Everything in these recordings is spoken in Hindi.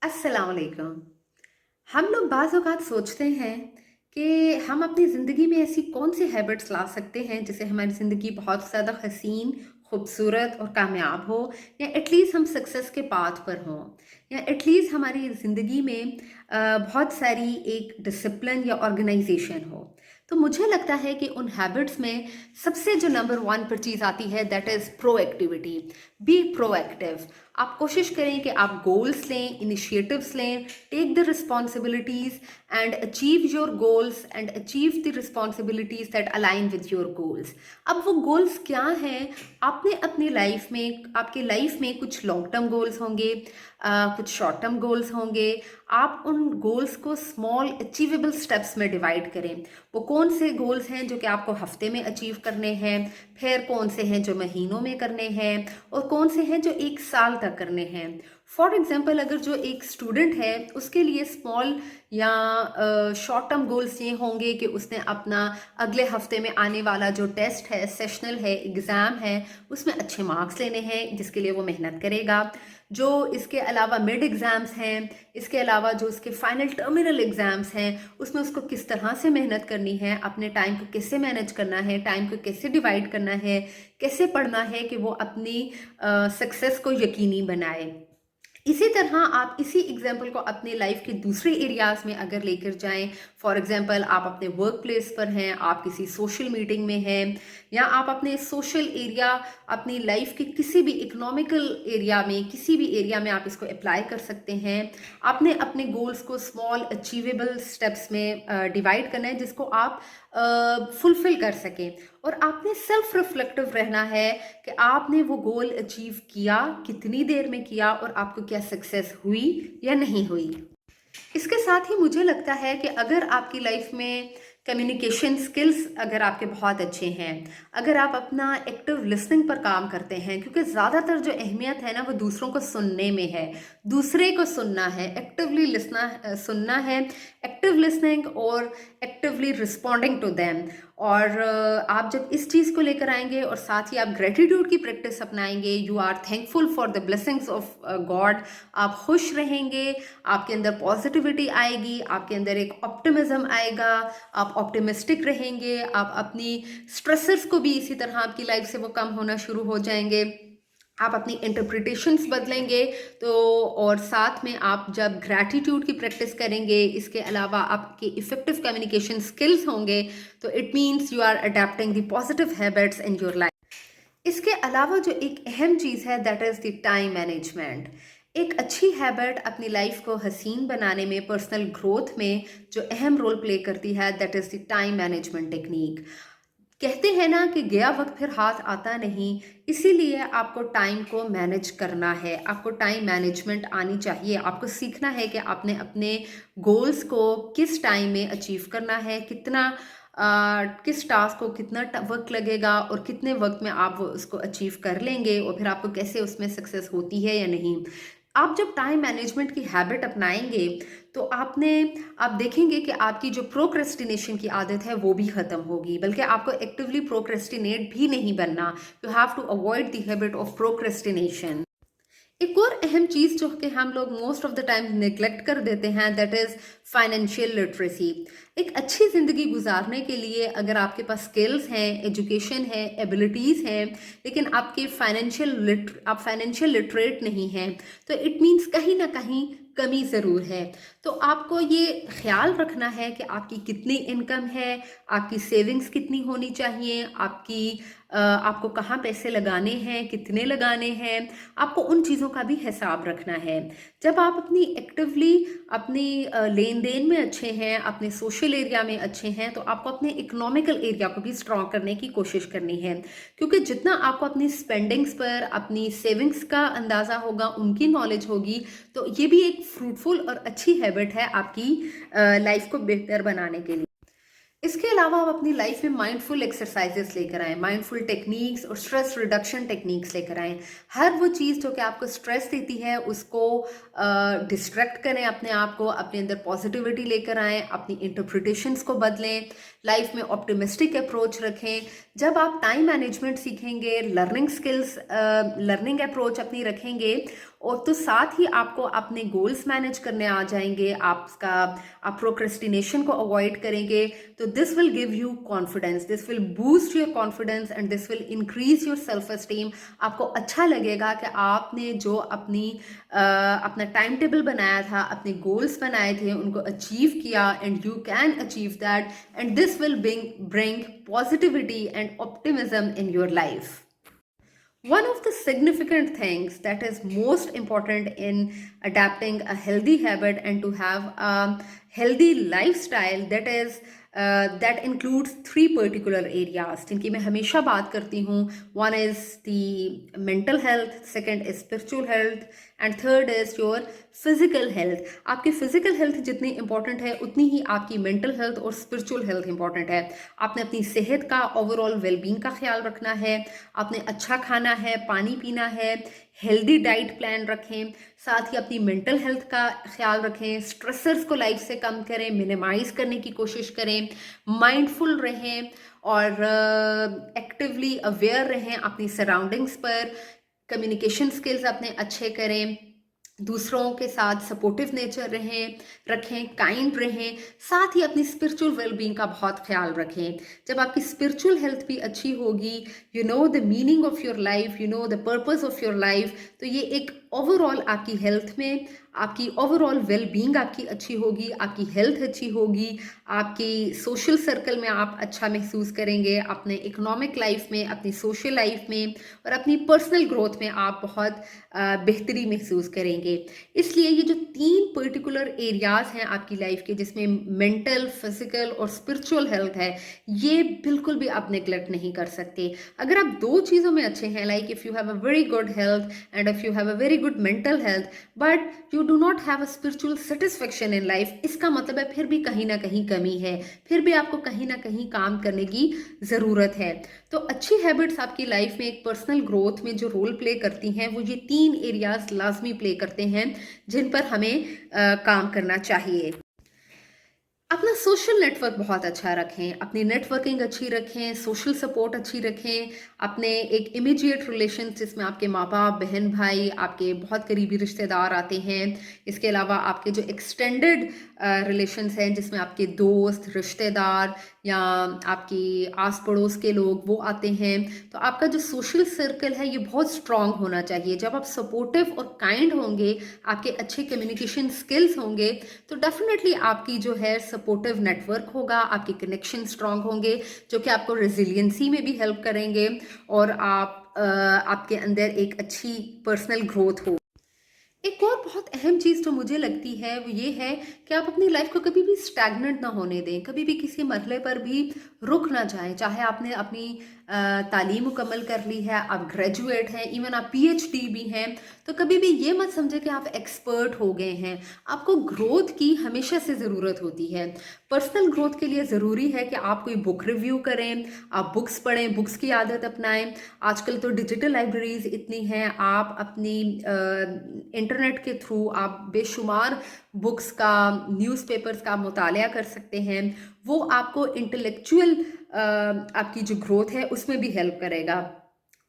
अस्सलाम वालेकुम। हम लोग बाज़ औक़ात सोचते हैं कि हम अपनी ज़िंदगी में ऐसी कौन-सी हैबिट्स ला सकते हैं जिससे हमारी ज़िंदगी बहुत ज़्यादा हसीन, खूबसूरत और कामयाब हो या एटलीस्ट हम सक्सेस के पाथ पर हों या एटलीस्ट हमारी ज़िंदगी में बहुत सारी एक डिसिप्लिन या ऑर्गेनाइज़ेशन हो। तो मुझे लगता है कि उन हैबिट्स में सबसे जो नंबर 1 पर चीज़ आती है that is proactivity. Be proactive. आप कोशिश करें कि आप गोल्स लें, इनिशिएटिव्स लें, take the responsibilities and achieve your goals and achieve the responsibilities that align with your goals. अब वो गोल्स क्या हैं? आपने अपनी लाइफ में आपके लाइफ में कुछ लॉन्ग टर्म गोल्स होंगे, कुछ शॉर्ट टर्म गोल्स होंगे। आप उन गोल्स को स्मॉल अचीवेबल स्टेप्स में डिवाइड करें। वो कौन से गोल्स हैं जो कि आपको हफ्ते में अचीव करने हैं, फिर कौन से हैं जो महीनों में करने हैं और कौन से हैं जो 1 साल तक करने हैं। फॉर एग्जांपल अगर जो एक स्टूडेंट है उसके लिए स्मॉल या शॉर्ट टर्म गोल्स ये होंगे कि उसने अपना अगले हफ्ते में आने वाला जो टेस्ट है, सेशनल है, एग्ज़ाम है, उसमें अच्छे मार्क्स लेने हैं जिसके लिए वो मेहनत करेगा। जो इसके अलावा मिड एग्ज़ाम्स हैं, इसके अलावा जो उसके फाइनल टर्मिनल एग्ज़ाम्स हैं, उसमें उसको किस तरह से मेहनत करनी है, अपने टाइम को कैसे मैनेज करना है, टाइम को कैसे डिवाइड करना है, कैसे पढ़ना है कि वो अपनी सक्सेस को यकीनी बनाए। इसी तरह आप इसी एग्जाम्पल को अपने लाइफ के दूसरे एरियाज में अगर लेकर जाएं। फॉर एग्जाम्पल आप अपने वर्क प्लेस पर हैं, आप किसी सोशल मीटिंग में हैं या आप अपने सोशल एरिया, अपनी लाइफ के किसी भी इकोनॉमिकल एरिया में, किसी भी एरिया में आप इसको अप्लाई कर सकते हैं। आपने अपने गोल्स को स्मॉल अचीवेबल स्टेप्स में डिवाइड करना है जिसको आप फुलफिल कर सकें और आपने सेल्फ रिफ्लेक्टिव रहना है कि आपने वो गोल अचीव किया, कितनी देर में किया और आपको क्या सक्सेस हुई या नहीं हुई। इसके साथ ही मुझे लगता है कि अगर आपकी लाइफ में कम्युनिकेशन स्किल्स अगर आपके बहुत अच्छे हैं, अगर आप अपना एक्टिव लिसनिंग पर काम करते हैं, क्योंकि ज़्यादातर जो अहमियत है ना वो दूसरों को सुनने में है, दूसरे को सुनना है, एक्टिवली सुनना है, एक्टिव लिसनिंग और एक्टिवली रिस्पॉन्डिंग टू देम। और आप जब इस चीज़ को लेकर आएंगे और साथ ही आप ग्रेटिट्यूड की प्रैक्टिस अपनाएंगे, you are thankful for the blessings of God, आप खुश रहेंगे, आपके अंदर पॉजिटिविटी आएगी, आपके अंदर एक ऑप्टिमिज्म आएगा, आप ऑप्टिमिस्टिक रहेंगे, आप अपनी स्ट्रेसर्स को भी इसी तरह आपकी लाइफ से वो कम होना शुरू हो जाएंगे, आप अपनी इंटरप्रिटेशंस बदलेंगे। तो और साथ में आप जब ग्रैटिट्यूड की प्रैक्टिस करेंगे, इसके अलावा आपके इफेक्टिव कम्युनिकेशन स्किल्स होंगे, तो it means you are adapting the positive habits in your life. इसके अलावा जो एक अहम चीज़ है that is the time management. एक अच्छी हैबिट अपनी लाइफ को हसीन बनाने में, पर्सनल ग्रोथ में जो अहम रोल प्ले करती है that is the time management technique. कहते हैं ना कि गया वक्त फिर हाथ आता नहीं, इसीलिए आपको टाइम को मैनेज करना है, आपको टाइम मैनेजमेंट आनी चाहिए। आपको सीखना है कि आपने अपने गोल्स को किस टाइम में अचीव करना है, किस टास्क को कितना वक्त लगेगा और कितने वक्त में आप वो उसको अचीव कर लेंगे और फिर आपको कैसे उसमें सक्सेस होती है या नहीं। आप जब टाइम मैनेजमेंट की हैबिट अपनाएंगे तो आप देखेंगे कि आपकी जो प्रोक्रेस्टिनेशन की आदत है वो भी ख़त्म होगी, बल्कि आपको एक्टिवली प्रोक्रेस्टिनेट भी नहीं बनना। You have to avoid the habit of procrastination. एक और अहम चीज़ जो कि हम लोग most of the time neglect कर देते हैं दैट इज़ फाइनेंशियल लिटरेसी। एक अच्छी ज़िंदगी गुजारने के लिए अगर आपके पास स्किल्स हैं, एजुकेशन है, एबिलिटीज़ हैं, लेकिन आप फाइनेंशियल लिटरेट नहीं हैं, तो इट मीन्स कहीं ना कहीं कमी ज़रूर है। तो आपको ये ख्याल रखना है कि आपकी कितनी इनकम है, आपकी सेविंग्स कितनी होनी चाहिए, आपको कहाँ पैसे लगाने हैं, कितने लगाने हैं, आपको उन चीज़ों का भी हिसाब रखना है। जब आप अपनी एक्टिवली अपनी लेन देन में अच्छे हैं, अपने सोशल एरिया में अच्छे हैं, तो आपको अपने इकोनॉमिकल एरिया को भी स्ट्रॉन्ग करने की कोशिश करनी है, क्योंकि जितना आपको अपनी स्पेंडिंग्स पर, अपनी सेविंग्स का अंदाज़ा होगा, उनकी नॉलेज होगी, तो ये भी एक फ्रूटफुल और अच्छी हैबिट है आपकी लाइफ को बेहतर बनाने के लिए। इसके अलावा आप अपनी लाइफ में माइंडफुल एक्सरसाइजेस लेकर आएँ, माइंडफुल टेक्निक्स और स्ट्रेस रिडक्शन टेक्निक्स लेकर आएँ। हर वो चीज़ जो कि आपको स्ट्रेस देती है उसको डिस्ट्रैक्ट करें अपने आप को, अपने अंदर पॉजिटिविटी लेकर आएँ, अपनी इंटरप्रिटेशंस को बदलें, लाइफ में ऑप्टिमिस्टिक अप्रोच रखें। जब आप टाइम मैनेजमेंट सीखेंगे, लर्निंग अप्रोच अपनी रखेंगे और तो साथ ही आपको अपने गोल्स मैनेज करने आ जाएंगे, आप प्रोक्रेस्टिनेशन को अवॉइड करेंगे। तो this will give you confidence, this will boost your confidence and this will increase your self esteem. आपको अच्छा लगेगा कि आपने जो अपना टाइम टेबल बनाया था, अपने गोल्स बनाए थे, उनको अचीव किया, and you can achieve that, and this will bring positivity and optimism in your life. One of the significant things that is most important in adapting a healthy habit and to have a healthy lifestyle, that includes three particular areas जिनकी मैं हमेशा बात करती हूँ. One is the mental health, second is spiritual health, and third is your physical health. आपकी physical health जितनी important है उतनी ही आपकी mental health और spiritual health important है. आपने अपनी सेहत का overall well-being का ख्याल रखना है, आपने अच्छा खाना है, पानी पीना है, हेल्दी डाइट प्लान रखें, साथ ही अपनी मेंटल हेल्थ का ख्याल रखें, स्ट्रेसर्स को लाइफ से कम करें, मिनिमाइज करने की कोशिश करें, माइंडफुल रहें और एक्टिवली अवेयर रहें अपनी सराउंडिंग्स पर, कम्युनिकेशन स्किल्स अपने अच्छे करें, दूसरों के साथ सपोर्टिव नेचर रखें, काइंड रहें, साथ ही अपनी स्पिरिचुअल वेलबींग का बहुत ख्याल रखें. जब आपकी स्पिरिचुअल हेल्थ भी अच्छी होगी, you know the meaning of your life, you know the purpose of your life, तो ये एक ओवरऑल आपकी हेल्थ में, आपकी ओवरऑल वेलबींग आपकी अच्छी होगी, आपकी हेल्थ अच्छी होगी, आपकी सोशल सर्कल में आप अच्छा महसूस करेंगे, अपने इकोनॉमिक लाइफ में, अपनी सोशल लाइफ में और अपनी पर्सनल ग्रोथ में आप बहुत बेहतरी महसूस करेंगे. इसलिए ये जो 3 पर्टिकुलर एरियाज हैं आपकी लाइफ के, जिसमें मेंटल, फिजिकल और स्पिरिचुअल हेल्थ है, ये बिल्कुल भी आप नेग्लेक्ट नहीं कर सकते. अगर आप 2 चीज़ों में अच्छे हैं, like if you have a very good health and if you have a very good mental health, but you do not have a spiritual satisfaction in life, इसका मतलब है फिर भी कहीं ना कहीं कमी है, फिर भी आपको कहीं ना कहीं काम करने की ज़रूरत है. तो अच्छी हैबिट्स आपकी लाइफ में एक पर्सनल ग्रोथ में जो रोल प्ले करती हैं, वो ये 3 एरियाज लाजमी प्ले करते हैं जिन पर हमें काम करना चाहिए. अपना सोशल नेटवर्क बहुत अच्छा रखें, अपनी नेटवर्किंग अच्छी रखें, सोशल सपोर्ट अच्छी रखें, अपने एक इमीडिएट रिलेशन जिसमें आपके माँ बाप, बहन भाई, आपके बहुत करीबी रिश्तेदार आते हैं. इसके अलावा आपके जो एक्सटेंडेड रिलेशंस हैं जिसमें आपके दोस्त, रिश्तेदार या आपकी आस पड़ोस के लोग वो आते हैं. तो आपका जो सोशल सर्कल है ये बहुत स्ट्रांग होना चाहिए. जब आप सपोर्टिव और काइंड होंगे, आपके अच्छे कम्युनिकेशन स्किल्स होंगे, तो डेफिनेटली आपकी जो है सपोर्टिव नेटवर्क होगा, आपके कनेक्शन स्ट्रांग होंगे जो कि आपको रेजिलियंसी में भी हेल्प करेंगे और आपके अंदर एक अच्छी पर्सनल ग्रोथ हो. एक और बहुत अहम चीज़ जो मुझे लगती है वो ये है कि आप अपनी लाइफ को कभी भी स्टैग्नेंट ना होने दें, कभी भी किसी मरहले पर भी रुक ना जाएं. चाहे आपने अपनी तालीम मुकम्मल कर ली है, आप ग्रेजुएट हैं, इवन आप पीएचडी भी हैं, तो कभी भी ये मत समझे कि आप एक्सपर्ट हो गए हैं. आपको ग्रोथ की हमेशा से ज़रूरत होती है. पर्सनल ग्रोथ के लिए ज़रूरी है कि आप कोई बुक रिव्यू करें, आप बुक्स पढ़ें, बुक्स की आदत अपनाएं. आजकल तो डिजिटल लाइब्रेरीज इतनी हैं, आप अपनी इंटरनेट के थ्रू आप बेशुमार बुक्स का, न्यूज़पेपर्स का मुतालिया कर सकते हैं. वो आपको इंटेलेक्चुअल आपकी जो ग्रोथ है उसमें भी हेल्प करेगा.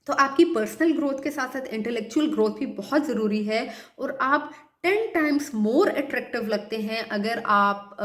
तो आपकी पर्सनल ग्रोथ के साथ साथ इंटेलेक्चुअल ग्रोथ भी बहुत ज़रूरी है. और आप 10 टाइम्स मोर अट्रैक्टिव लगते हैं अगर आप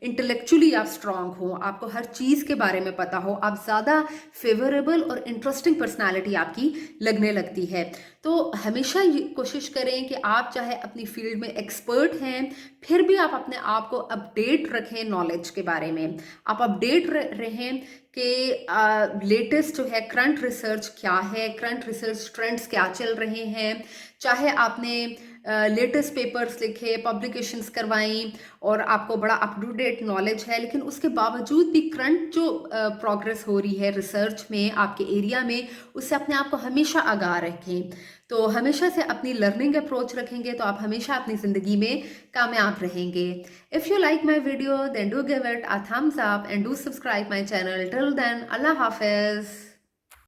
इंटेलेक्चुअली आप स्ट्रांग हो, आपको हर चीज़ के बारे में पता हो, आप ज़्यादा फेवरेबल और इंटरेस्टिंग पर्सनालिटी आपकी लगने लगती है. तो हमेशा ये कोशिश करें कि आप चाहे अपनी फील्ड में एक्सपर्ट हैं, फिर भी आप अपने आप को अपडेट रखें नॉलेज के बारे में. आप अपडेट रहें कि लेटेस्ट जो है करंट रिसर्च क्या है, करंट रिसर्च ट्रेंड्स क्या चल रहे हैं. चाहे आपने लेटेस्ट पेपर्स लिखे, पब्लिकेशंस करवाई और आपको बड़ा अप टू डेट नॉलेज है, लेकिन उसके बावजूद भी करंट जो प्रोग्रेस हो रही है रिसर्च में आपके एरिया में, उससे अपने आप को हमेशा आगाह रखें. तो हमेशा से अपनी लर्निंग अप्रोच रखेंगे तो आप हमेशा अपनी ज़िंदगी में कामयाब रहेंगे. If you like my video then do give it a thumbs up and do subscribe my channel. Till then, अल्लाह हाफिज़.